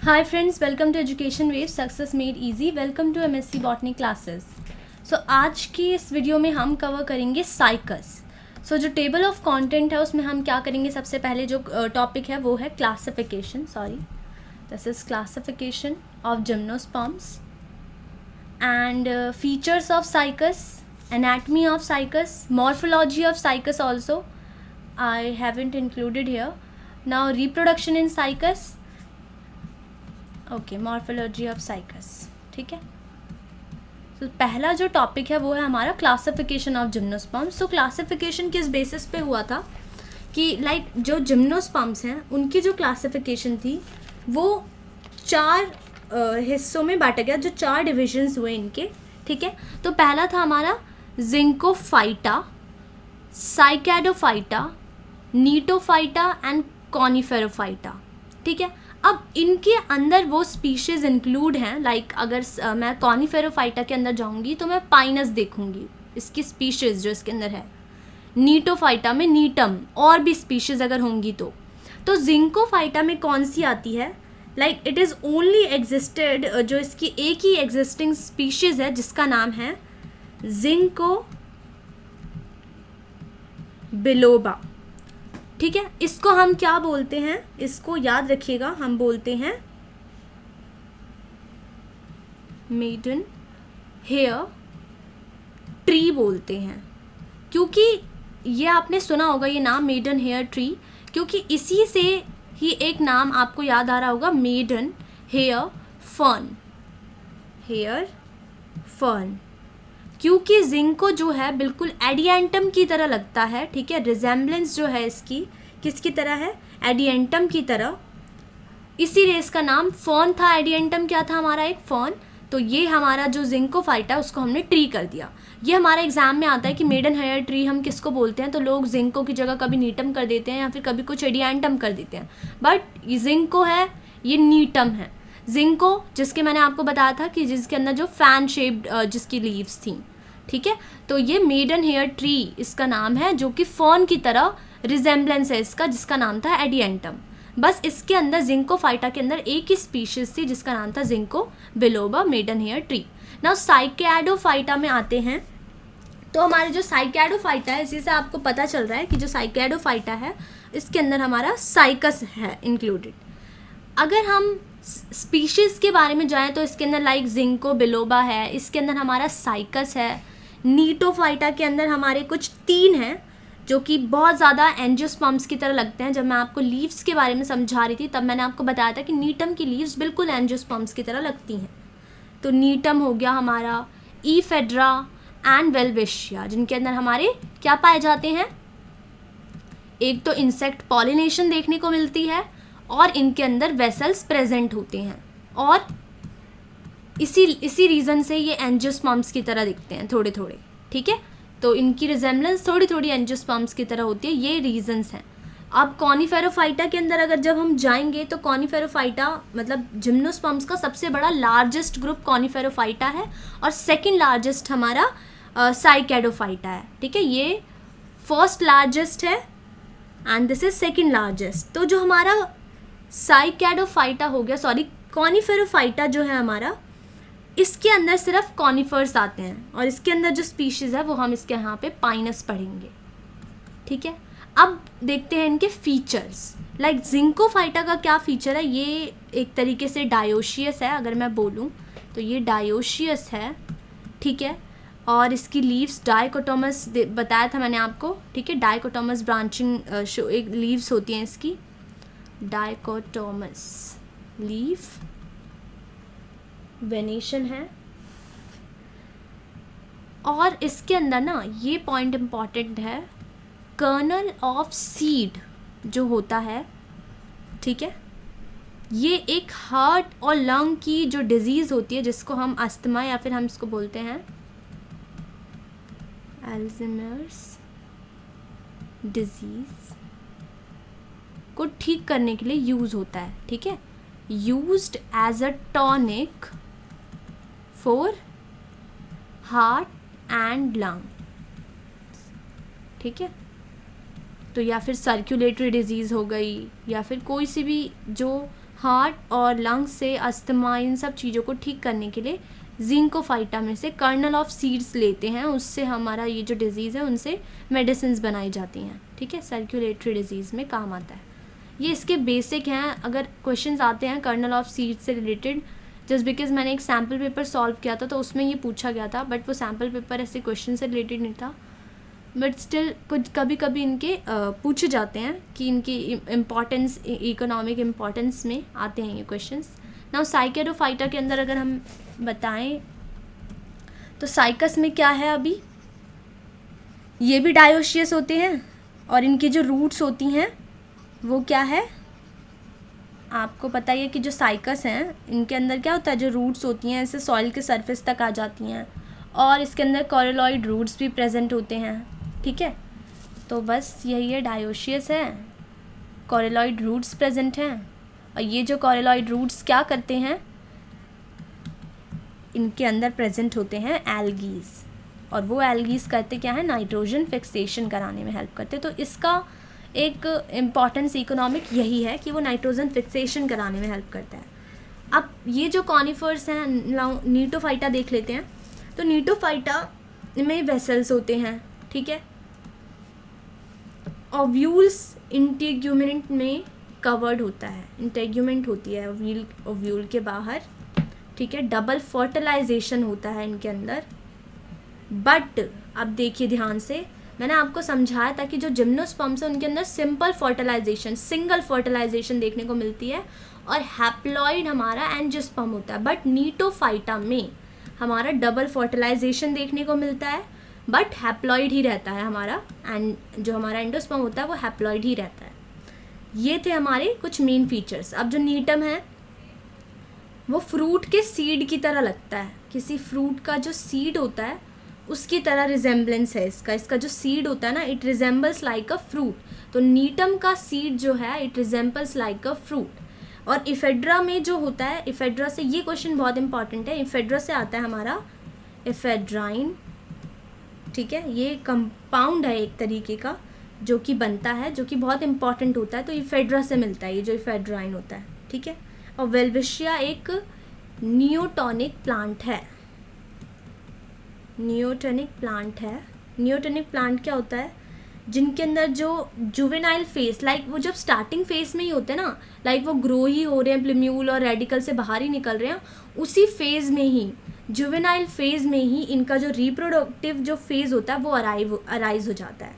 Hi friends, welcome to Education Wave Success Made Easy. Welcome to MSc Botany classes. So आज की इस video में हम cover करेंगे साइकस. जो टेबल ऑफ कंटेंट है उसमें हम क्या करेंगे, सबसे पहले जो टॉपिक है वो है classification. This is classification of gymnosperms and features of cycas, anatomy of cycas, morphology of cycas also I haven't included here. Now reproduction in cycas. Okay, morphology of cycas. ठीक है. तो पहला जो टॉपिक है वो है हमारा क्लासिफिकेशन ऑफ जिम्नोस्पर्म्स. तो क्लासिफिकेशन किस बेसिस पे हुआ था कि जो जिम्नोस्पर्म्स हैं उनकी जो क्लासिफिकेशन थी वो 4 हिस्सों में बांटा गया, जो 4 डिविजन्स हुए इनके. ठीक है. तो पहला था हमारा जिंकोफाइटा, साइकैडोफाइटा, नीटोफाइटा एंड कॉनिफेरोफाइटा. ठीक है. अब इनके अंदर वो स्पीशीज़ इंक्लूड हैं. अगर मैं कॉनिफेरोफाइटा के अंदर जाऊंगी तो मैं पाइनस देखूंगी, इसकी स्पीशीज़ जो इसके अंदर है. नीटोफाइटा में नीटम और भी स्पीशीज़ अगर होंगी तो जिंकोफाइटा में कौन सी आती है, इट इज़ ओनली एग्जिस्टेड, जो इसकी एक ही एग्जिस्टिंग स्पीशीज़ है जिसका नाम है जिंको बिलोबा. ठीक है. इसको हम क्या बोलते हैं, इसको याद रखिएगा, हम बोलते हैं मेडन हेयर ट्री बोलते हैं. क्योंकि ये आपने सुना होगा ये नाम मेडन हेयर ट्री, क्योंकि इसी से ही एक नाम आपको याद आ रहा होगा, maiden hair fern. Hair fern क्योंकि जिंको जो है बिल्कुल एडिएंटम की तरह लगता है. ठीक है. रिजेम्बलेंस जो है इसकी किसकी तरह है, एडिएंटम की तरह. इसीलिए इसका नाम फर्न था. एडिएंटम क्या था हमारा, एक फर्न. तो ये हमारा जो जिंकोफाइटा उसको हमने ट्री कर दिया. ये हमारे एग्जाम में आता है कि मेडन हेयर ट्री हम किसको बोलते हैं, तो लोग जिंको की जगह कभी नीटम कर देते हैं या फिर कभी कुछ एडिएंटम कर देते हैं. बट ये जिंको है, ये नीटम है. जिंको जिसके मैंने आपको बताया था कि जिसके अंदर जो फैन शेप्ड जिसकी लीव्स थी. ठीक है. तो ये मेडन हेयर ट्री इसका नाम है, जो कि फर्न की तरह रिजेम्बलेंस है इसका, जिसका नाम था एडिएंटम. बस इसके अंदर जिंकोफाइटा के अंदर एक ही स्पीशीज थी जिसका नाम था ginkgo biloba maidenhair tree. Now cycadophyta में आते हैं. तो हमारे जो साइकैडोफाइटा है, इसी से आपको पता चल रहा है कि जो साइकैडोफाइटा है इसके अंदर हमारा साइकस है इंक्लूडेड. अगर हम स्पीशीज़ के बारे में जाएं तो इसके अंदर जिंको बिलोबा है, इसके अंदर हमारा साइकस है. नीटोफाइटा के अंदर हमारे कुछ 3 हैं जो कि बहुत ज़्यादा एंजियोस्पर्म्स की तरह लगते हैं. जब मैं आपको लीव्स के बारे में समझा रही थी तब मैंने आपको बताया था कि नीटम की लीव्स बिल्कुल एंजियोस्पर्म्स की तरह लगती हैं. तो नीटम हो गया हमारा, ईफेड्रा एंड वेलविशिया, जिनके अंदर हमारे क्या पाए जाते हैं, एक तो इंसेक्ट पॉलिनेशन देखने को मिलती है और इनके अंदर वेसल्स प्रेजेंट होते हैं. और इसी रीज़न से ये एंजियोस्पर्म्स की तरह दिखते हैं थोड़े थोड़े. ठीक है. तो इनकी रिजेम्बलेंस थोड़ी थोड़ी एंजियोस्पर्म्स की तरह होती है. ये रीजंस हैं. अब कॉनिफेरोफाइटा के अंदर अगर जब हम जाएंगे तो कॉनिफेरोफाइटा मतलब जिम्नोस्पर्म्स का सबसे बड़ा लार्जेस्ट ग्रुप कॉनिफेरोफाइटा है और सेकंड लार्जेस्ट हमारा साइकैडोफाइटा है. ठीक है. ये फर्स्ट लार्जेस्ट है and this is second largest. तो जो हमारा साइकैडोफाइटा हो गया, कॉनिफेरोफाइटा जो है हमारा, इसके अंदर सिर्फ कॉनिफर्स आते हैं और इसके अंदर जो स्पीशीज़ है वो हम इसके यहाँ पे पाइनस पढ़ेंगे. ठीक है. अब देखते हैं इनके फीचर्स. जिंकोफाइटा का क्या फीचर है, ये एक तरीके से डायोशियस है. अगर मैं बोलूँ तो ये डायोशियस है. ठीक है. और इसकी लीव्स डाइकोटोमस बताया था मैंने आपको. ठीक है. डाइकोटोमस ब्रांचिंग एक लीव्स होती हैं इसकी, डाइकोटोमस लीव, वेनेशन है. और इसके अंदर ना ये पॉइंट इम्पॉर्टेंट है, कर्नल ऑफ सीड जो होता है. ठीक है. ये एक हार्ट और लंग की जो डिजीज़ होती है जिसको हम अस्थमा या फिर हम इसको बोलते हैं अल्जाइमर्स डिजीज़ को ठीक करने के लिए यूज़ होता है. ठीक है. Used as a tonic for heart and lung. ठीक है. तो या फिर सर्कुलेटरी डिजीज़ हो गई या फिर कोई सी भी जो हार्ट और लंग्स से अस्थमा इन सब चीज़ों को ठीक करने के लिए जिंकोफाइटा में से कर्नल ऑफ सीड्स लेते हैं, उससे हमारा ये जो डिज़ीज़ है उनसे मेडिसिन बनाई जाती हैं, ठीक है, सर्कुलेटरी डिजीज़ में काम आता है। ये इसके बेसिक हैं। अगर क्वेश्चंस आते हैं कर्नल ऑफ सीड्स से रिलेटेड, जस्ट बिकॉज मैंने एक सैम्पल पेपर सॉल्व किया था तो उसमें ये पूछा गया था, बट वो सैम्पल पेपर ऐसे क्वेश्चन से रिलेटेड नहीं था, बट स्टिल कुछ कभी कभी इनके पूछे जाते हैं कि इनकी इम्पॉर्टेंस, इकोनॉमिक इम्पॉर्टेंस में आते हैं ये क्वेश्चंस। नाउ साइकेडोफाइटा के अंदर अगर हम बताएं तो साइकस में क्या है, अभी ये भी डायोशियस होते हैं और इनकी जो रूट्स होती हैं वो क्या है, आपको पता ही है कि जो साइकस हैं इनके अंदर क्या होता है, जो रूट्स होती हैं ऐसे सॉइल के सरफेस तक आ जाती हैं और इसके अंदर कॉरिलॉइड रूट्स भी प्रेजेंट होते हैं, ठीक है। तो बस यही है, डायोशियस है, कॉरिलॉइड रूट्स प्रेजेंट हैं और ये जो कॉरिलॉइड रूट्स क्या करते हैं, इनके अंदर प्रेजेंट होते हैं एल्गीज, और वो एल्गीज करते क्या है, नाइट्रोजन फिक्सेशन कराने में हेल्प करते। तो इसका एक इम्पॉर्टेंस इकोनॉमिक यही है कि वो नाइट्रोजन फिक्सेशन कराने में हेल्प करता है। अब ये जो कॉनिफर्स हैं, नीटोफाइटा देख लेते हैं। तो नीटोफाइटा में वेसल्स होते हैं, ठीक है, ओव्यूल्स इंटेग्यूमेंट में कवर्ड होता है, इंटेग्यूमेंट होती है ओव्यूल के बाहर, ठीक है, डबल फर्टिलाइजेशन होता है इनके अंदर। बट अब देखिए ध्यान से, मैंने आपको समझाया था कि जो जिम्नोस्पर्म्स है उनके अंदर सिंपल फर्टिलाइजेशन, सिंगल फर्टिलाइजेशन देखने को मिलती है और हैप्लॉइड हमारा एंजियोस्पर्म होता है। बट नीटोफाइटा में हमारा डबल फर्टिलाइजेशन देखने को मिलता है, बट हैप्लॉइड ही रहता है हमारा, एंड जो हमारा एंडोस्पर्म होता है वो हैप्लॉइड ही रहता है। ये थे हमारे कुछ मेन फीचर्स। अब जो नीटम है वो फ्रूट के सीड की तरह लगता है, किसी फ्रूट का जो सीड होता है उसकी तरह रिजेम्बलेंस है इसका जो सीड होता है ना, इट रिजेम्बल्स लाइक अ फ्रूट। तो नीटम का सीड जो है इट रिजेम्बल्स लाइक अ फ्रूट। और इफेड्रा में जो होता है, इफेड्रा से, ये क्वेश्चन बहुत इंपॉर्टेंट है, इफेड्रा से आता है हमारा इफेड्राइन, ठीक है, ये कंपाउंड है एक तरीके का जो कि बनता है, जो कि बहुत इंपॉर्टेंट होता है, तो इफेड्रा से मिलता है ये जो इफेड्राइन होता है, ठीक है। और वेल्विशिया एक नियोटॉनिक प्लांट है, नियोटॉनिक प्लांट क्या होता है, जिनके अंदर जो जुवेनाइल फेस, लाइक वो जब स्टार्टिंग फेस में ही होते हैं ना, लाइक वो ग्रो ही हो रहे हैं, प्लम्यूल और रेडिकल से बाहर ही निकल रहे हैं, उसी फेज़ में ही, जुवेनाइल फेज़ में ही इनका जो रिप्रोडक्टिव जो फेज़ होता है वो अराइज हो जाता है।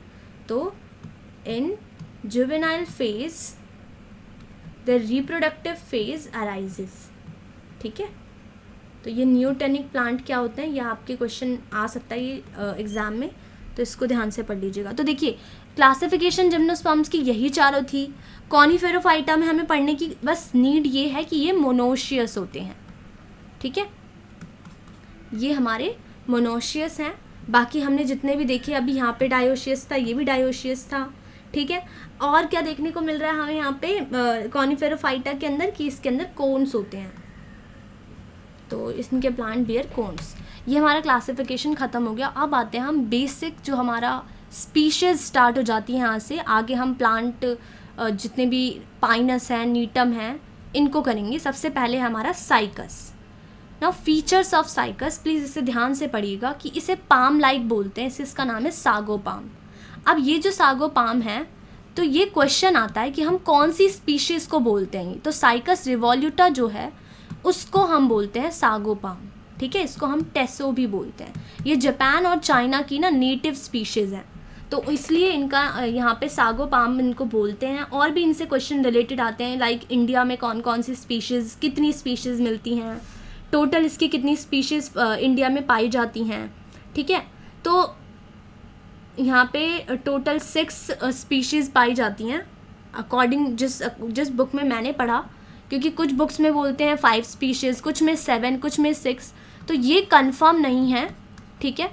तो in juvenile phase the reproductive phase arises, ठीक है। तो ये नियोटॉनिक प्लांट क्या होते हैं, ये आपके क्वेश्चन आ सकता है ये एग्ज़ाम में, तो इसको ध्यान से पढ़ लीजिएगा। तो देखिए क्लासिफिकेशन जिम्नोस्पर्म्स की यही चारों थी। कॉनिफेरोफाइटा में हमें पढ़ने की बस नीड ये है कि ये मोनोशियस होते हैं, ठीक है, ये हमारे मोनोशियस हैं। बाकी हमने जितने भी देखे, अभी यहाँ पे डायोशियस था, ये भी डायोशियस था, ठीक है। और क्या देखने को मिल रहा है हमें यहाँ पे कॉनिफेरोफाइटा के अंदर, कि इसके अंदर कोन्स होते हैं, तो इनके प्लांट बियर कोन्स। ये हमारा क्लासिफिकेशन ख़त्म हो गया। अब आते हैं हम बेसिक, जो हमारा स्पीशीज़ स्टार्ट हो जाती है यहाँ से आगे हम प्लांट जितने भी पाइनस हैं, नीटम हैं, इनको करेंगे। सबसे पहले हमारा cycas. Now features of cycas, please इसे ध्यान से पढ़िएगा कि इसे पाम लाइक बोलते हैं, इसका नाम है सागो पाम। अब ये जो सागो पाम है, तो ये क्वेश्चन आता है कि हम कौन सी स्पीशीज़ को बोलते हैं। तो साइकस रिवॉल्यूटा जो है उसको हम बोलते हैं सागो पाम, ठीक है, इसको हम टेसो भी बोलते हैं। ये जापान और चाइना की ना नेटिव स्पीशीज़ है, तो इसलिए इनका यहाँ पे सागो पाम इनको बोलते हैं। और भी इनसे क्वेश्चन रिलेटेड आते हैं, लाइक इंडिया में कौन कौन सी स्पीशीज़, कितनी स्पीशीज़ मिलती हैं, टोटल इसकी कितनी स्पीशीज़ इंडिया में पाई जाती हैं, ठीक है। तो यहाँ पे टोटल 6 स्पीशीज़ पाई जाती हैं अकॉर्डिंग जिस बुक में मैंने पढ़ा, क्योंकि कुछ बुक्स में बोलते हैं 5 स्पीशीज़, कुछ में 7, कुछ में 6, तो ये कंफर्म नहीं है, ठीक है।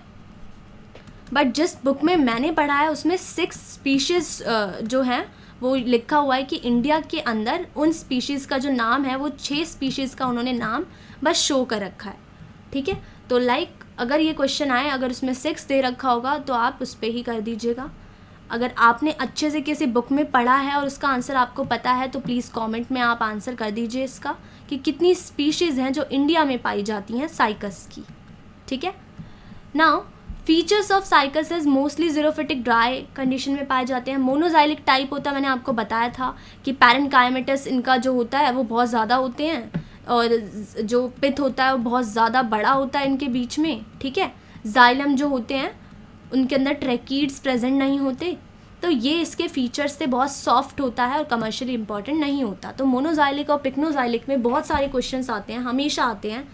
बट जिस बुक में मैंने पढ़ा है उसमें 6 स्पीशीज़ जो हैं वो लिखा हुआ है कि इंडिया के अंदर उन स्पीशीज़ का जो नाम है वो 6 स्पीशीज़ का उन्होंने नाम बस शो कर रखा है, ठीक है। तो लाइक अगर ये क्वेश्चन आए, अगर उसमें 6 दे रखा होगा तो आप उस पर ही कर दीजिएगा। अगर आपने अच्छे से किसी बुक में पढ़ा है और उसका आंसर आपको पता है तो प्लीज़ कमेंट में आप आंसर कर दीजिए इसका, कि कितनी स्पीशीज़ हैं जो इंडिया में पाई जाती हैं साइकस की। ठीक है, now features of cycas is mostly xerophytic dry condition में पाए जाते हैं। मोनोजाइलिक टाइप होता है, मैंने आपको बताया था कि पैरेन्काइमेटस इनका जो होता है वो बहुत ज़्यादा होते हैं, और जो पिथ होता है वो बहुत ज़्यादा बड़ा होता है इनके बीच में। ठीक है, जाइलम जो होते हैं उनके अंदर ट्रैकीड्स प्रेजेंट नहीं होते, तो ये इसके फीचर्स से बहुत सॉफ्ट होता है और कमर्शियली इंपॉर्टेंट नहीं होता। तो मोनोजाइलिक और पिक्नोजाइलिक में बहुत सारे क्वेश्चंस आते हैं, हमेशा आते हैं,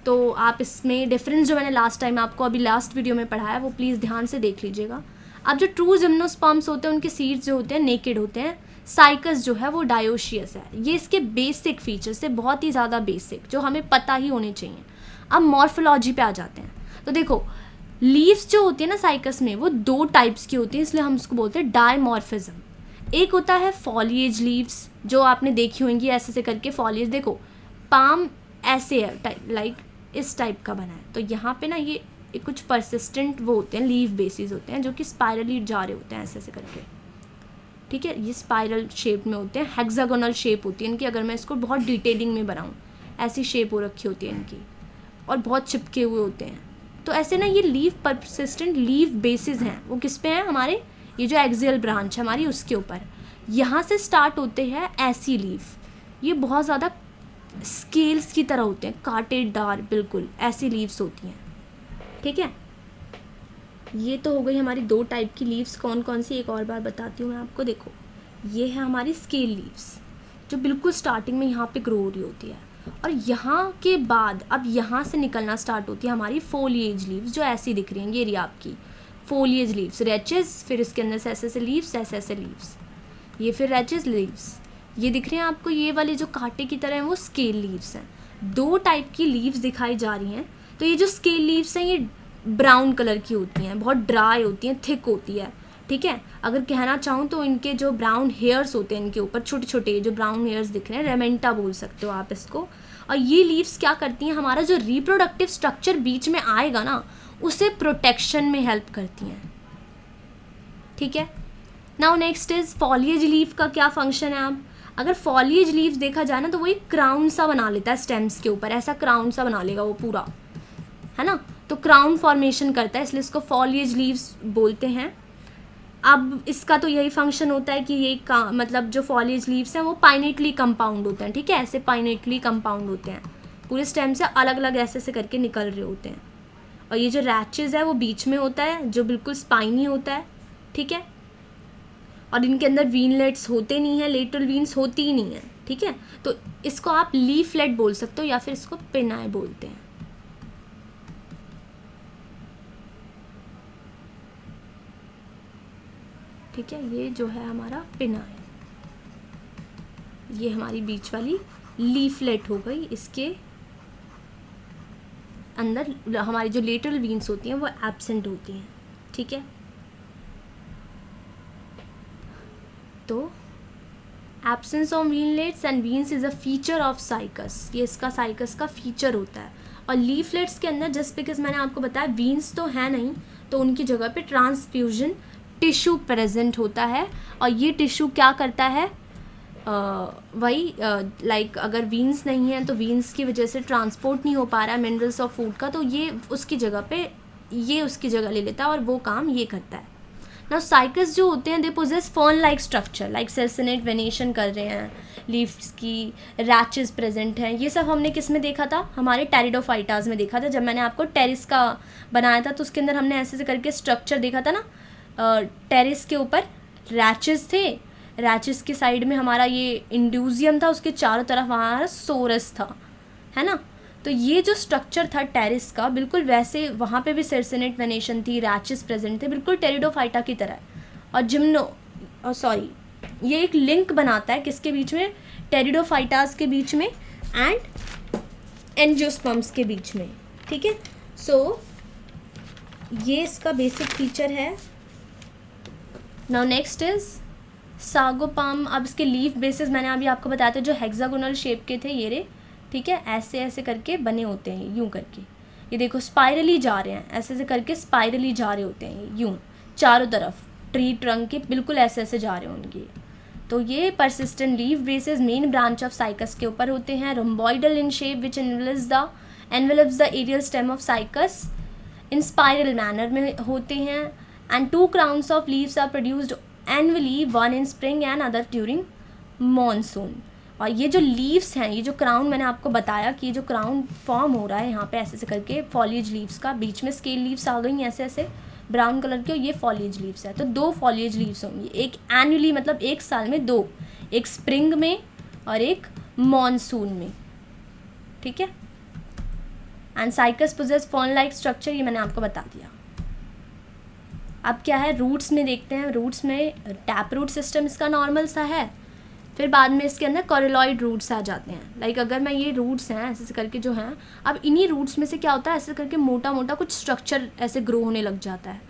तो आप इसमें डिफरेंस जो मैंने लास्ट टाइम आपको अभी लास्ट वीडियो में पढ़ाया वो प्लीज़ ध्यान से देख लीजिएगा। अब जो ट्रू जिम्नोस्पर्म्स होते हैं उनके सीड्स जो होते हैं नेकेड होते हैं, साइकस जो है वो डायोशियस है। ये इसके बेसिक फीचर्स है, बहुत ही ज़्यादा बेसिक, जो हमें पता ही होने चाहिए। अब मॉर्फोलॉजी पे आ जाते हैं, तो देखो लीव्स जो होती है ना साइकस में वो 2 टाइप्स की होती है, इसलिए हम उसको बोलते हैं डायमॉर्फिज्म। एक होता है फॉलिएज लीव्स, जो आपने देखी होंगी ऐसे से करके फॉलिएज, देखो पाम ऐसे है लाइक इस टाइप का बना है, तो यहाँ पे ना ये कुछ परसिस्टेंट वो होते हैं, लीव बेसिस होते हैं जो कि स्पाइरली जा रहे होते हैं ऐसे से करके। ठीक है, ये स्पाइरल शेप में होते हैं, हेक्सागोनल शेप होती है इनकी। अगर मैं इसको बहुत डिटेलिंग में बनाऊँ, ऐसी शेप हो रखी होती है इनकी, और बहुत चिपके हुए होते हैं। तो ऐसे ना ये लीव परसिस्टेंट लीव बेसिस हैं, वो किस पे हैं, हमारे ये जो एक्सियल ब्रांच है हमारी उसके ऊपर। यहाँ से स्टार्ट होते हैं ऐसी लीव, ये बहुत ज़्यादा स्केल्स की तरह होते हैं, कांटेदार, बिल्कुल ऐसी लीव्स होती हैं। ठीक है, ये तो हो गई हमारी 2 टाइप की लीव्स। कौन कौन सी, एक और बार बताती हूँ मैं आपको। देखो ये है हमारी स्केल लीव्स जो बिल्कुल स्टार्टिंग में यहाँ पे ग्रो हो रही होती है, और यहाँ के बाद अब यहाँ से निकलना स्टार्ट होती है हमारी फोलिएज लीव्स, जो ऐसी दिख रही हैं, ये रही आपकी फोलिएज लीव्स, रेचेस, फिर इसके अंदर से ऐसे ऐसे लीव्स, ऐसे ऐसे लीव्स, ये फिर रेचेस लीव्स, ये दिख रहे हैं आपको, ये वाले जो कांटे की तरह हैं वो स्केल लीव्स हैं। 2 टाइप की लीव्स दिखाई जा रही हैं। तो ये जो स्केल लीव्स हैं ये ब्राउन कलर की होती हैं, बहुत ड्राई होती हैं, थिक होती है। ठीक है, अगर कहना चाहूँ तो इनके जो ब्राउन हेयर्स होते हैं इनके ऊपर छोटे छोटे जो ब्राउन हेयर्स दिख रहे हैं, रेमेंटा बोल सकते हो आप इसको। और ये लीव्स क्या करती हैं, हमारा जो रिप्रोडक्टिव स्ट्रक्चर बीच में आएगा ना उसे प्रोटेक्शन में हेल्प करती हैं। ठीक है, now next is foliage leave का क्या फंक्शन है। आप अगर फॉलिएज लीव्स देखा जाए ना तो वो एक क्राउन सा बना लेता है स्टेम्स के ऊपर, ऐसा क्राउन सा बना लेगा वो पूरा, है ना, तो क्राउन फॉर्मेशन करता है, इसलिए इसको फॉलिएज लीव्स बोलते हैं। अब इसका तो यही फंक्शन होता है कि ये मतलब जो फॉलिएज लीव्स हैं वो पाइनेटली कंपाउंड होते हैं। ठीक है, ऐसे पाइनेटली कंपाउंड होते हैं, पूरे स्टेम से अलग अलग ऐसे से करके निकल रहे होते हैं। और ये जो रैचेस है वो बीच में होता है जो बिल्कुल स्पाइनी होता है। ठीक है, और इनके अंदर वीनलेट्स होते नहीं हैं, लेटरल वीन्स होती ही नहीं है। ठीक है, तो इसको आप लीफलेट बोल सकते हो या फिर इसको पिनाए बोलते हैं। ठीक है, ये जो है हमारा पिनाए, ये हमारी बीच वाली लीफलेट हो गई। इसके अंदर हमारी जो लेटरल वीन्स होती हैं वो एब्सेंट होती हैं। ठीक है, तो absence of veinlets and veins is a feature of cycas, ये इसका साइकस का फीचर होता है। और लीफलेट्स के अंदर जस्ट बिकॉज मैंने आपको बताया वीन्स तो है नहीं, तो उनकी जगह पे ट्रांसफ्यूजन टिश्यू प्रेजेंट होता है। और ये टिश्यू क्या करता है, वही लाइक अगर वीन्स नहीं है तो वीन्स की वजह से ट्रांसपोर्ट नहीं हो पा रहा है मिनरल्स और फूड का, तो ये उसकी जगह पे ये उसकी जगह ले लेता है और वो काम ये करता है। नाउ साइकस जो होते हैं they possess fern like structure, like circinate venation कर रहे हैं, लीव्स की रैचेस प्रेजेंट हैं। ये सब हमने किस में देखा था, हमारे टेरिडोफाइटास में देखा था। जब मैंने आपको टेरिस का बनाया था तो उसके अंदर हमने ऐसे से करके स्ट्रक्चर देखा था ना, टेरिस के ऊपर रैचेस थे, रैचेस के साइड में हमारा ये इंड्यूजियम था, उसके चारों तरफ हमारा सोरस था, है ना। तो ये जो स्ट्रक्चर था टेरिस का बिल्कुल वैसे वहाँ पे भी सेल्सिनेट वेनेशन थी, रैचेस प्रेजेंट थे, बिल्कुल टेरिडोफाइटा की तरह। और ये एक लिंक बनाता है किसके बीच में, टेरिडोफाइटास के बीच में एंड एंजियोस्पर्म्स के बीच में। ठीक है, सो ये इसका बेसिक फीचर है। Now next is sago palm. अब इसके लीफ बेसिस मैंने अभी आपको बताया था जो हेक्सागोनल शेप के थे ये रे, ठीक है, ऐसे ऐसे करके बने होते हैं यूं करके। ये देखो स्पाइरली जा रहे हैं, ऐसे ऐसे करके स्पाइरली जा रहे होते हैं यूं चारों तरफ। ट्री ट्रंक के बिल्कुल ऐसे ऐसे जा रहे होंगे। तो ये persistent leaf bases main branch of cycas के ऊपर होते हैं, rhomboidal in shape which envelops the aerial stem of cycas in spiral manner में होते हैं। एंड 2 crowns ऑफ leaves are produced annually, one in spring and other during monsoon. और ये जो लीव्स हैं, ये जो क्राउन मैंने आपको बताया कि जो क्राउन फॉर्म हो रहा है यहाँ पे ऐसे ऐसे करके फॉलिएज लीव्स का, बीच में स्केल लीव्स आ गई ऐसे ऐसे ब्राउन कलर के, और ये फॉलिएज लीव्स है। तो 2 फॉलिएज लीव्स होंगी, एक एनुअली मतलब एक साल में 2, एक स्प्रिंग में और एक मॉनसून में, ठीक है। And cycas possess fern like structure, ये मैंने आपको बता दिया। अब क्या है, रूट्स में देखते हैं। रूट्स में टैप रूट सिस्टम इसका नॉर्मल सा है, फिर बाद में इसके अंदर कॉरिलॉइड रूट्स आ जाते हैं। लाइक अगर मैं ये रूट्स हैं ऐसे करके जो हैं, अब इन्हीं रूट्स में से क्या होता है, ऐसे करके मोटा मोटा कुछ स्ट्रक्चर ऐसे ग्रो होने लग जाता है,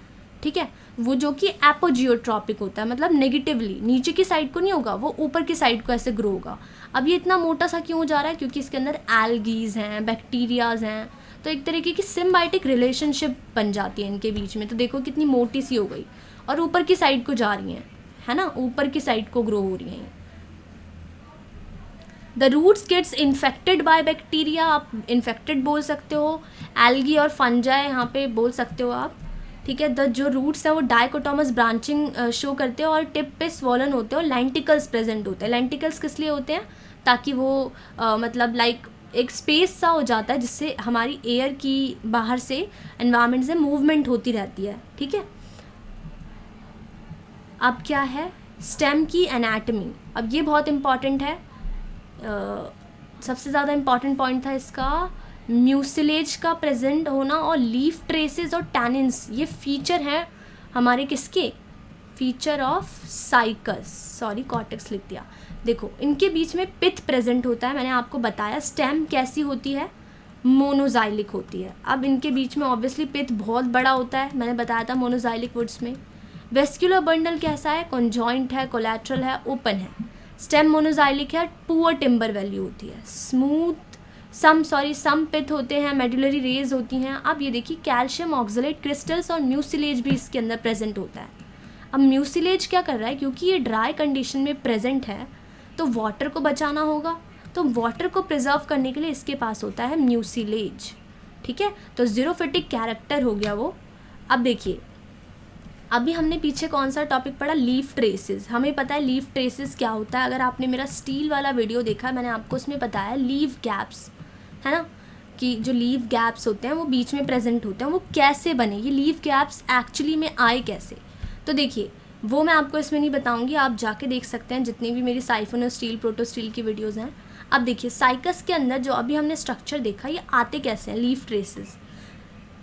ठीक है। वो जो कि एपोजियोट्रॉपिक होता है, मतलब नेगेटिवली नीचे की साइड को नहीं होगा, वो ऊपर की साइड को ऐसे ग्रो होगा। अब ये इतना मोटा सा क्यों हो जा रहा है, क्योंकि इसके अंदर एल्गीज हैं, बैक्टीरियाज हैं, तो एक तरीके की सिम्बायोटिक रिलेशनशिप बन जाती है इनके बीच में। तो देखो कितनी मोटी सी हो गई और ऊपर की साइड को जा रही हैं, है ना, ऊपर की साइड को ग्रो हो रही हैं। The roots gets infected by bacteria, आप इन्फेक्टेड बोल सकते हो, एल्गी और फंजाई यहाँ पे बोल सकते हो आप, ठीक है। द जो रूट्स हैं वो डाइकोटोमस ब्रांचिंग शो करते हैं और टिप पे स्वॉलन होते हैं और लेंटिकल्स प्रेजेंट होते हैं। लेंटिकल्स किस लिए होते हैं, ताकि वो मतलब लाइक एक स्पेस सा हो जाता है जिससे हमारी एयर की बाहर से एनवायरनमेंट से मूवमेंट होती रहती है, ठीक है। अब क्या है, स्टेम की एनाटमी। अब ये बहुत इम्पॉर्टेंट है, सबसे ज़्यादा इम्पॉर्टेंट पॉइंट था इसका, म्यूसिलेज का प्रेजेंट होना और लीफ ट्रेसेस और टैनिन्स, ये फीचर हैं हमारे किसके, feature of cycas, sorry cortex लिख दिया। देखो इनके बीच में पिथ प्रेजेंट होता है, मैंने आपको बताया। स्टेम कैसी होती है, मोनोजाइलिक होती है। अब इनके बीच में ऑब्वियसली पिथ बहुत बड़ा होता है, मैंने बताया था मोनोजाइलिक वुड्स में। वेस्क्यूलर बंडल कैसा है, कॉन्जॉइंट है, कोलैटरल है, ओपन है। स्टेम मोनोजाइलिक है, पुअर टिम्बर वैल्यू होती है, स्मूथ सम पिथ होते हैं, मेडुलरी रेज होती हैं। अब ये देखिए कैल्शियम ऑक्सलेट क्रिस्टल्स और म्यूसिलेज भी इसके अंदर प्रेजेंट होता है। अब म्यूसिलेज क्या कर रहा है, क्योंकि ये ड्राई कंडीशन में प्रेजेंट है तो वाटर को बचाना होगा, तो वाटर को प्रिजर्व करने के लिए इसके पास होता है म्यूसिलेज, ठीक है। तो जीरोफिटिक कैरेक्टर हो गया वो। अब देखिए अभी हमने पीछे कौन सा टॉपिक पढ़ा, लीफ ट्रेसेस। हमें पता है लीफ ट्रेसेस क्या होता है, अगर आपने मेरा स्टील वाला वीडियो देखा मैंने आपको उसमें बताया लीफ गैप्स, है ना, कि जो लीफ गैप्स होते हैं वो बीच में प्रेजेंट होते हैं, वो कैसे बने, ये लीफ गैप्स एक्चुअली में आए कैसे। तो देखिए वो मैं आपको इसमें नहीं बताऊंगी, आप जाके देख सकते हैं जितनी भी मेरी साइफन और स्टील प्रोटो स्टील की वीडियोज़ हैं। अब देखिए साइकस के अंदर जो अभी हमने स्ट्रक्चर देखा, ये आते कैसे हैं लीफ ट्रेसेस।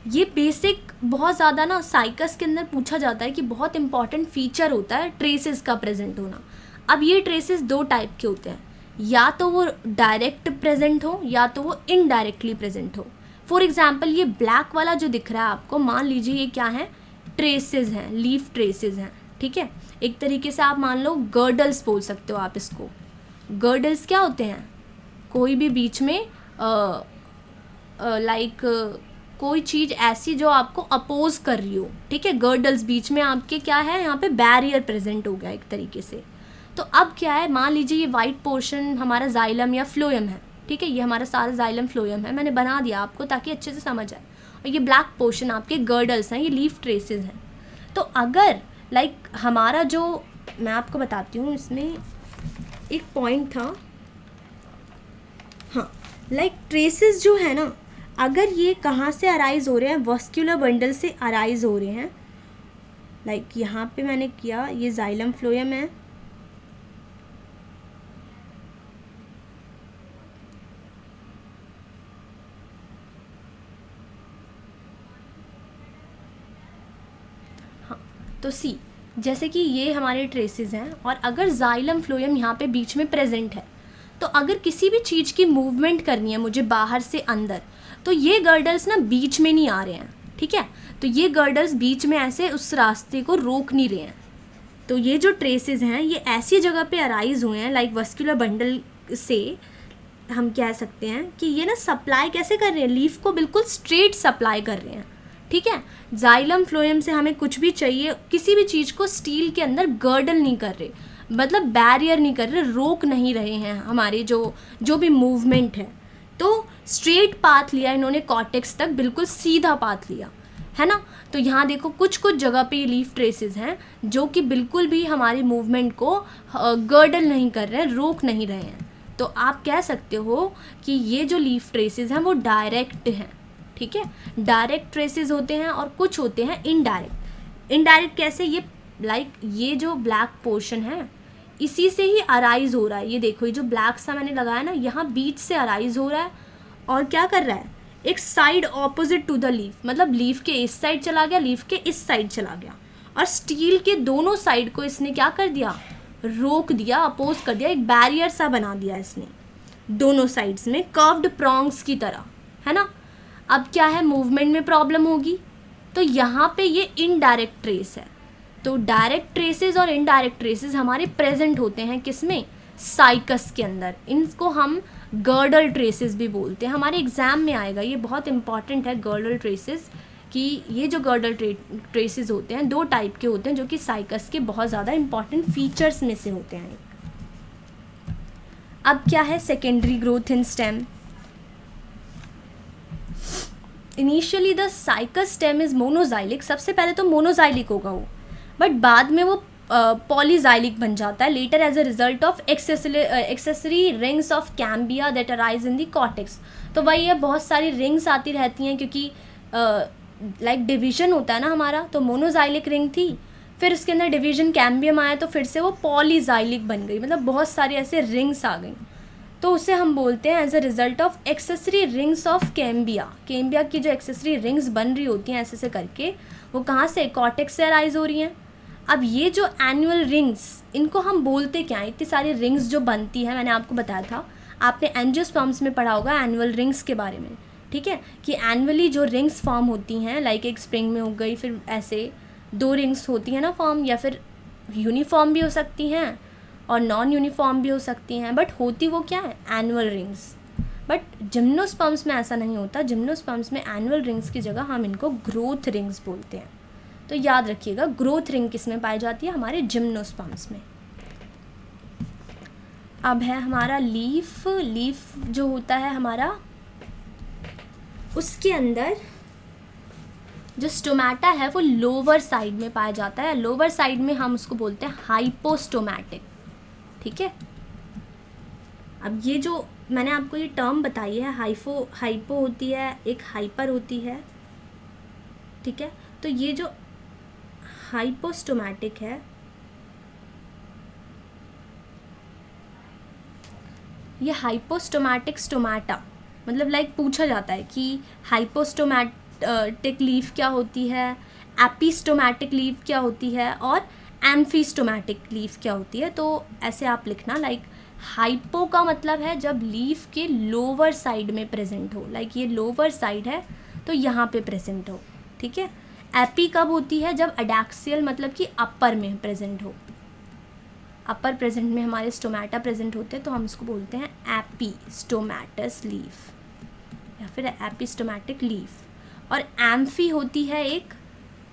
ये बेसिक बहुत ज़्यादा ना साइकस के अंदर पूछा जाता है कि बहुत इंपॉर्टेंट फीचर होता है ट्रेसेस का प्रेजेंट होना। अब ये ट्रेसेस 2 टाइप के होते हैं, या तो वो डायरेक्ट प्रेजेंट हो या तो वो इनडायरेक्टली प्रेजेंट हो। फॉर एग्जाम्पल ये ब्लैक वाला जो दिख रहा है आपको, मान लीजिए ये क्या है, ट्रेसेस हैं, लीफ ट्रेसेस हैं, ठीक है। एक तरीके से आप मान लो गर्डल्स बोल सकते हो आप इसको। गर्डल्स क्या होते हैं, कोई भी बीच में लाइक कोई चीज़ ऐसी जो आपको अपोज कर रही हो, ठीक है। गर्डल्स बीच में आपके क्या है, यहाँ पे बैरियर प्रेजेंट हो गया एक तरीके से। तो अब क्या है, मान लीजिए ये वाइट पोर्शन हमारा जाइलम या फ्लोएम है, ठीक है, ये हमारा सारा जाइलम फ्लोएम है, मैंने बना दिया आपको ताकि अच्छे से समझ आए। और ये ब्लैक पोर्शन आपके गर्डल्स हैं, ये लीफ ट्रेसेस हैं। तो अगर लाइक हमारा जो, मैं आपको बताती हूँ, इसमें एक पॉइंट था, हाँ, लाइक ट्रेसेस जो है ना, अगर ये कहाँ से अराइज हो रहे हैं, वस्क्यूलर बंडल से अराइज हो रहे हैं। लाइक यहाँ पे मैंने किया, ये जाइलम फ्लोएम है, हाँ, तो सी जैसे कि ये हमारे ट्रेसेस हैं, और अगर जाइलम फ्लोएम यहाँ पे बीच में प्रेजेंट है, तो अगर किसी भी चीज़ की मूवमेंट करनी है मुझे बाहर से अंदर, तो ये गर्डल्स ना बीच में नहीं आ रहे हैं, ठीक है। तो ये गर्डल्स बीच में ऐसे उस रास्ते को रोक नहीं रहे हैं। तो ये जो ट्रेसेस हैं ये ऐसी जगह पे अराइज हुए हैं, लाइक वस्क्यूलर बंडल से हम कह सकते हैं कि ये ना सप्लाई कैसे कर रहे हैं, लीफ को बिल्कुल स्ट्रेट सप्लाई कर रहे हैं, ठीक है। जाइलम फ्लोएम से हमें कुछ भी चाहिए, किसी भी चीज़ को स्टील के अंदर गर्डल नहीं कर रहे, मतलब बैरियर नहीं कर रहे, रोक नहीं रहे हैं हमारे जो भी मूवमेंट है। तो स्ट्रेट पाथ लिया इन्होंने कॉर्टेक्स तक, बिल्कुल सीधा पाथ लिया, है ना। तो यहाँ देखो कुछ कुछ जगह पे लीफ ट्रेसेस हैं जो कि बिल्कुल भी हमारे मूवमेंट को गर्डल नहीं कर रहे हैं, रोक नहीं रहे हैं। तो आप कह सकते हो कि ये जो लीफ ट्रेसेस हैं वो डायरेक्ट हैं, ठीक है। डायरेक्ट ट्रेसेस होते हैं और कुछ होते हैं इनडायरेक्ट। इनडायरेक्ट कैसे, ये लाइक ये जो ब्लैक पोर्शन है इसी से ही अराइज हो रहा है। ये देखो ये जो ब्लैक सा मैंने लगाया ना, यहाँ बीच से अराइज हो रहा है और क्या कर रहा है, एक side opposite to the leaf, मतलब लीफ के इस साइड चला गया, लीफ के इस साइड चला गया, और स्टील के दोनों साइड को इसने क्या कर दिया, रोक दिया, अपोज कर दिया, एक बैरियर सा बना दिया इसने दोनों साइड्स में, कर्व्ड प्रॉन्ग्स की तरह, है ना। अब क्या है, मूवमेंट में प्रॉब्लम होगी, तो यहाँ पे ये इनडायरेक्ट ट्रेस है। तो डायरेक्ट ट्रेसेस और इनडायरेक्ट ट्रेसेस हमारे प्रेजेंट होते हैं किसमें, साइकस के अंदर। इनको हम गर्डल ट्रेसेस भी बोलते हैं, हमारे एग्जाम में आएगा, ये बहुत इंपॉर्टेंट है गर्डल ट्रेसेस, कि ये जो गर्डल ट्रेसेस होते हैं 2 टाइप के होते हैं जो कि साइकस के बहुत ज़्यादा इंपॉर्टेंट फीचर्स में से होते हैं। अब क्या है, secondary growth in stem. Initially the cycas stem is monoxylic, सबसे पहले तो मोनोजाइलिक होगा वो, बट बाद में वो पॉलीजाइलिक बन जाता है later as a result of accessory rings of cambia that arise in the cortex. तो वही है, बहुत सारी रिंग्स आती रहती हैं क्योंकि लाइक डिवीजन होता है ना हमारा, तो मोनोजाइलिक रिंग थी, फिर उसके अंदर डिवीजन कैम्बियम आया तो फिर से वो पॉलीजाइलिक बन गई, मतलब बहुत सारी ऐसे रिंग्स आ गई, तो उसे हम बोलते हैं as a result of accessory rings of cambia. Cambia की जो एक्सेसरी रिंग्स बन रही होती हैं ऐसे से करके, वो कहाँ से, कॉर्टेक्स से अराइज हो रही हैं। अब ये जो एनुअल रिंग्स, इनको हम बोलते क्या हैं, इतनी सारी रिंग्स जो बनती है, मैंने आपको बताया था, आपने एंजियोस्पर्म्स में पढ़ा होगा एनुअल रिंग्स के बारे में, ठीक है, कि एनुअली जो रिंग्स फॉर्म होती हैं, लाइक एक स्प्रिंग में हो गई, फिर ऐसे 2 रिंग्स होती हैं ना फॉर्म, या फिर यूनिफॉर्म भी हो सकती हैं और नॉन यूनिफॉर्म भी हो सकती हैं, बट होती वो क्या है, एनुअल रिंग्स। बट जिम्नोस्पर्म्स में ऐसा नहीं होता, जिम्नोस्पर्म्स में एनुअल रिंग्स की जगह हम इनको ग्रोथ रिंग्स बोलते हैं। तो याद रखिएगा, ग्रोथ रिंग किस में पाई जाती है, हमारे जिम्नोस्पर्म्स में। अब है हमारा लीफ। लीफ जो होता है हमारा, उसके अंदर जो स्टोमेटा है वो लोअर साइड में पाया जाता है। लोअर साइड में हम उसको बोलते हैं हाइपोस्टोमैटिक, ठीक है। अब ये जो मैंने आपको ये टर्म बताई है, हाइपो होती है, एक हाइपर होती है, ठीक है। तो ये जो हाइपोस्टोमैटिक है, ये हाइपोस्टोमैटिक स्टोमेटा, मतलब लाइक पूछा जाता है कि हाइपोस्टोमैटिक लीफ क्या होती है, एपिस्टोमैटिक लीफ क्या होती है, और एम्फीस्टोमैटिक लीफ क्या होती है। तो ऐसे आप लिखना, लाइक हाइपो का मतलब है जब लीफ के लोअर साइड में प्रेजेंट हो, लाइक ये लोअर साइड है तो यहाँ पे प्रेजेंट हो, ठीक है। एपी कब होती है, जब एडैक्सियल मतलब कि अपर में प्रेजेंट हो, अपर प्रेजेंट में हमारे स्टोमेटा प्रेजेंट होते हैं, तो हम इसको बोलते हैं एपिस्टोमैटस लीफ या फिर एपिस्टोमैटिक लीफ। और एम्फी होती है एक,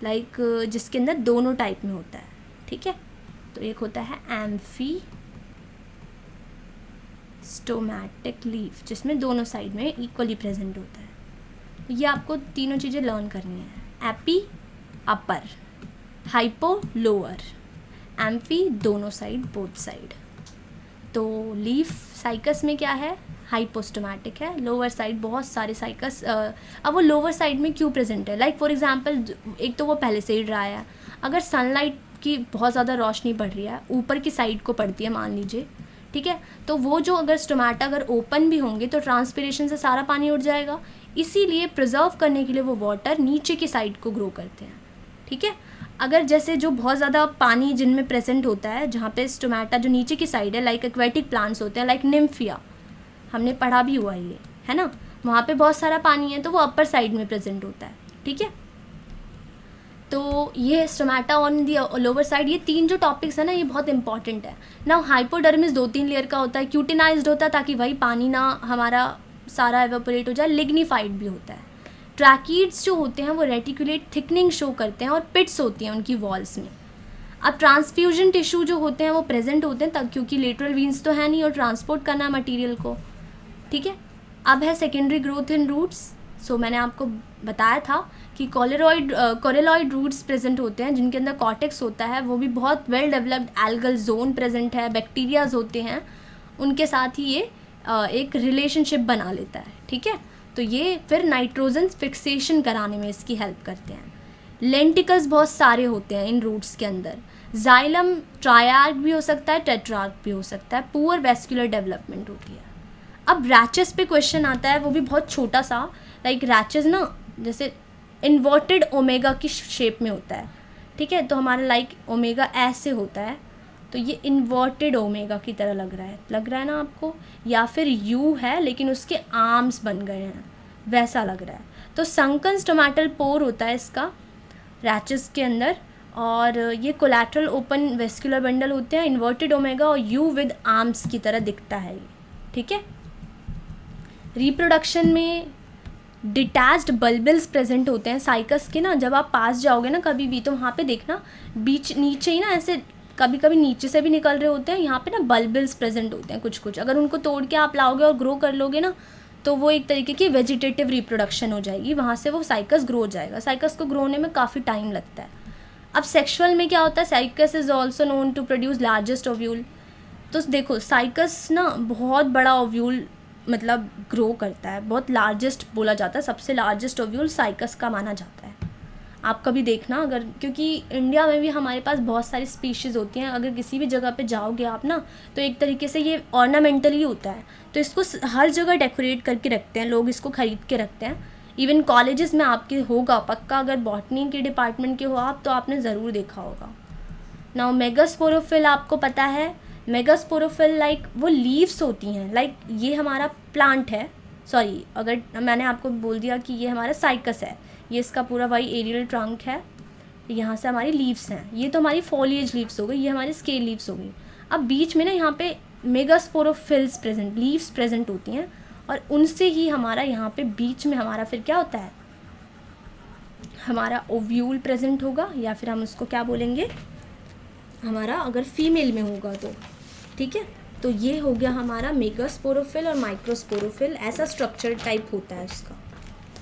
लाइक जिसके अंदर दोनों टाइप में होता है, ठीक है। तो एक होता है एम्फी स्टोमैटिक लीफ जिसमें दोनों साइड में इक्वली प्रेजेंट होता है। ये आपको तीनों चीज़ें लर्न करनी है, एपी अपर, हाइपो लोअर, एम्फी दोनों साइड, बोथ साइड। तो लीफ साइकस में क्या है, हाइपोस्टोमैटिक है, लोअर साइड बहुत सारे साइकस। अब वो लोअर साइड में क्यों प्रेजेंट है, लाइक फॉर एग्जांपल एक तो वो पहले से ही ड्राई है, अगर सनलाइट की बहुत ज़्यादा रोशनी पड़ रही है, ऊपर की साइड को पड़ती है मान लीजिए, ठीक है, तो वो जो अगर स्टोमेटा अगर ओपन भी होंगे तो ट्रांसपिरेशन से सारा पानी उड़ जाएगा, इसीलिए प्रिजर्व करने के लिए वो वाटर नीचे की साइड को ग्रो करते हैं, ठीक है। अगर जैसे जो बहुत ज़्यादा पानी जिनमें प्रेजेंट होता है, जहाँ पे स्टोमेटा जो नीचे की साइड है, लाइक एक्वेटिक प्लांट्स होते हैं, लाइक निम्फिया, हमने पढ़ा भी हुआ ये, है ना, वहाँ पे बहुत सारा पानी है तो वो अपर साइड में प्रेजेंट होता है, ठीक है। तो ये stomata on the lower side, ये 3 जो टॉपिक्स है ना, ये बहुत इंपॉर्टेंट है ना। हाइपोडर्मिस 2-3 लेयर का होता है, क्यूटिनाइज्ड होता है ताकि वही पानी ना हमारा सारा एवेपोरेट हो जाए, लिग्निफाइड भी होता है, ट्रैकीड्स जो होते हैं वो रेटिकुलेट थिकनिंग शो करते हैं और पिट्स होती हैं उनकी वॉल्स में। अब ट्रांसफ्यूजन टिश्यू जो होते हैं वो प्रेजेंट होते हैं तब, क्योंकि लेटरल वीन्स तो है नहीं और ट्रांसपोर्ट करना है मटेरियल को, ठीक है। अब है सेकेंडरी ग्रोथ इन रूट्स। सो मैंने आपको बताया था कि कोरेलॉइड रूट्स प्रेजेंट होते हैं जिनके अंदर कॉर्टेक्स होता है, वो भी बहुत well developed algal zone present है, बैक्टीरियाज होते हैं, उनके साथ ही ये एक रिलेशनशिप बना लेता है, ठीक है। तो ये फिर नाइट्रोजन फिक्सेशन कराने में इसकी हेल्प करते हैं। लेंटिकल्स बहुत सारे होते हैं इन रूट्स के अंदर। जाइलम ट्रायार्क भी हो सकता है, टेट्रार्क भी हो सकता है। पुअर वेस्कुलर डेवलपमेंट होती है। अब रैचेस पे क्वेश्चन आता है, वो भी बहुत छोटा सा, लाइक रैचेस ना जैसे इन्वर्टेड ओमेगा की शेप में होता है, ठीक है। तो हमारा लाइक ओमेगा ऐसे होता है, तो ये इन्वर्टेड ओमेगा की तरह लग रहा है ना आपको, या फिर यू है लेकिन उसके आर्म्स बन गए हैं, वैसा लग रहा है। तो संकन स्टोमेटल पोर होता है इसका रैचेस के अंदर, और ये कोलैटरल ओपन वेस्कुलर बंडल होते हैं, इन्वर्टेड ओमेगा और यू विद आर्म्स की तरह दिखता है ये, ठीक है। रिप्रोडक्शन में डिटैच्ड बल्बिल्स प्रेजेंट होते हैं साइकस के ना। जब आप पास जाओगे ना कभी भी तो वहाँ पे देखना बीच नीचे ही ना ऐसे कभी कभी नीचे से भी निकल रहे होते हैं, यहाँ पे ना बल्बिल्स प्रेजेंट होते हैं कुछ। अगर उनको तोड़ के आप लाओगे और ग्रो कर लोगे ना तो वो एक तरीके की वेजिटेटिव रिप्रोडक्शन हो जाएगी, वहाँ से वो साइकस ग्रो हो जाएगा। साइकस को ग्रो होने में काफ़ी टाइम लगता है। अब सेक्शुअल में क्या होता है, Cycas is also known to produce largest ovule. तो देखो साइकस ना बहुत बड़ा ओव्यूल मतलब ग्रो करता है, बहुत लार्जेस्ट बोला जाता है, सबसे लार्जेस्ट ओव्यूल साइकस का माना जाता है। आप कभी देखना अगर, क्योंकि इंडिया में भी हमारे पास बहुत सारी स्पीशीज़ होती हैं, अगर किसी भी जगह पे जाओगे आप ना तो एक तरीके से ये ऑर्नामेंटली होता है, तो इसको हर जगह डेकोरेट करके रखते हैं लोग, इसको ख़रीद के रखते हैं। इवन कॉलेजेस में आपके होगा पक्का, अगर बॉटनी के डिपार्टमेंट के हो आप तो आपने ज़रूर देखा होगा। नाउ मेगास्पोरोफिल आपको पता है, मेगास्पोरोफिल लाइक वो लीव्स होती हैं, लाइक ये हमारा प्लांट है, सॉरी अगर मैंने आपको बोल दिया कि ये हमारा साइकस है, ये इसका पूरा वही एरियल ट्रंक है, यहाँ से हमारी लीव्स हैं, ये तो हमारी फॉलिएज लीव्स हो गई, ये हमारी स्केल लीव्स हो गई। अब बीच में ना यहाँ पे मेगास्पोरोफिल्स प्रेजेंट, लीव्स प्रेजेंट होती हैं, और उनसे ही हमारा यहाँ पे बीच में हमारा फिर क्या होता है, हमारा ओव्यूल प्रेजेंट होगा, या फिर हम उसको क्या बोलेंगे, हमारा अगर फीमेल में होगा तो, ठीक है। तो ये हो गया हमारा मेगास्पोरोफिल और माइक्रोस्पोरोफिल, ऐसा स्ट्रक्चर टाइप होता है उसका,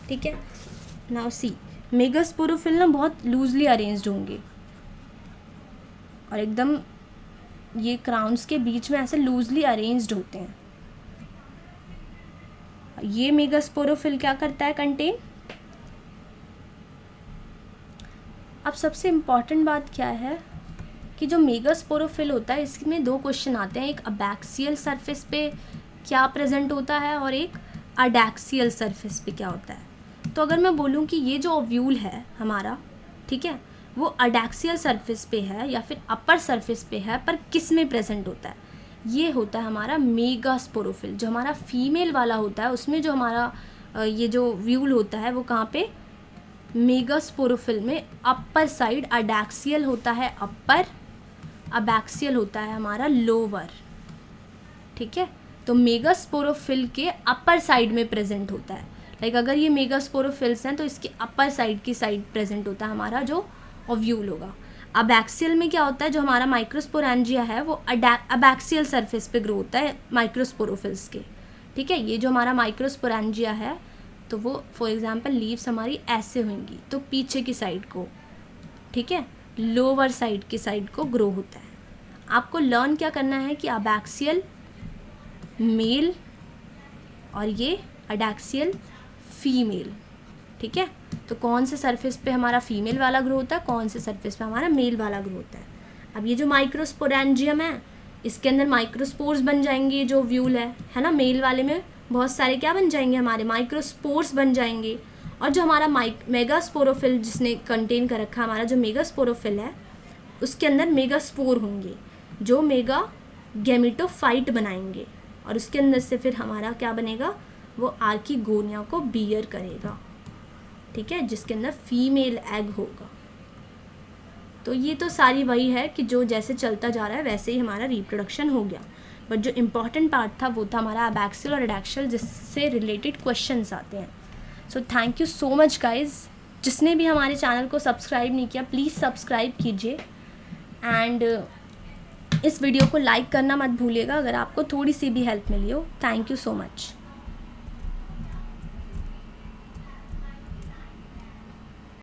ठीक है। नाउ सी, मेगास्पोरोफिल ना बहुत लूजली अरेंज्ड होंगे और एकदम ये क्राउन्स के बीच में ऐसे लूजली अरेंज्ड होते हैं। ये मेगास्पोरोफिल क्या करता है, कंटेन। अब सबसे इम्पॉर्टेंट बात क्या है कि जो मेगास्पोरोफिल होता है इसमें दो क्वेश्चन आते हैं, एक अबैक्सियल सरफेस पे क्या प्रेजेंट होता है और एक अडैक्सियल सरफेस पे क्या होता है। तो अगर मैं बोलूँ कि ये जो ओव्यूल है हमारा, ठीक है, वो अडैक्सियल सरफेस पे है या फिर अपर सरफेस पे है, पर किस में प्रेजेंट होता है, ये होता है हमारा मेगास्पोरोफिल। जो हमारा फीमेल वाला होता है उसमें जो हमारा ये जो व्यूल होता है वो कहाँ पे, मेगास्पोरोफिल में अपर साइड। अडैक्सियल होता है अपर, अबैक्सियल होता है हमारा लोअर, ठीक है। तो मेगास्पोरोफिल के अपर साइड में प्रेजेंट होता है, लाइक अगर ये मेगास्पोरोफिल्स हैं तो इसके अपर साइड की साइड प्रेजेंट होता है हमारा जो ओव्यूल होगा। अबैक्सियल में क्या होता है, जो हमारा माइक्रोस्पोरेंजिया है वो अबैक्सियल सरफेस पे ग्रो होता है माइक्रोस्पोरोफिल्स के, ठीक है। ये जो हमारा माइक्रोस्पोरेंजिया है तो वो फॉर एग्जांपल लीव्स हमारी ऐसे होंगी, तो पीछे की साइड को, ठीक है, लोअर साइड की साइड को ग्रो होता है। आपको लर्न क्या करना है कि अबैक्सियल मेल और ये अडैक्सियल फीमेल, ठीक है। तो कौन से सरफेस पे हमारा फीमेल वाला ग्रो होता है, कौन से सरफेस पे हमारा मेल वाला ग्रो होता है। अब ये जो माइक्रोस्पोरेंजियम है इसके अंदर माइक्रोस्पोर्स बन जाएंगे, जो व्यूल है ना, मेल वाले में बहुत सारे क्या बन जाएंगे, हमारे माइक्रोस्पोर्स बन जाएंगे। और जो हमारा मेगास्पोरोफिल जिसने कंटेन कर रखा है, हमारा जो मेगास्पोरोफिल है उसके अंदर मेगास्पोर होंगे जो मेगा गैमेटोफाइट बनाएंगे, और उसके अंदर से फिर हमारा क्या बनेगा, वो आर्किगोनिया को बियर करेगा, ठीक है, जिसके अंदर फीमेल एग होगा। तो ये तो सारी वही है कि जो जैसे चलता जा रहा है वैसे ही हमारा रिप्रोडक्शन हो गया, बट जो इम्पॉर्टेंट पार्ट था वो था हमारा अबैक्सियल और अडैक्सियल, जिससे रिलेटेड क्वेश्चंस आते हैं। So thank you so much guys. जिसने भी हमारे चैनल को सब्सक्राइब नहीं किया प्लीज़ सब्सक्राइब कीजिए एंड इस वीडियो को लाइक करना मत भूलिएगा अगर आपको थोड़ी सी भी हेल्प मिली हो। Thank you so much.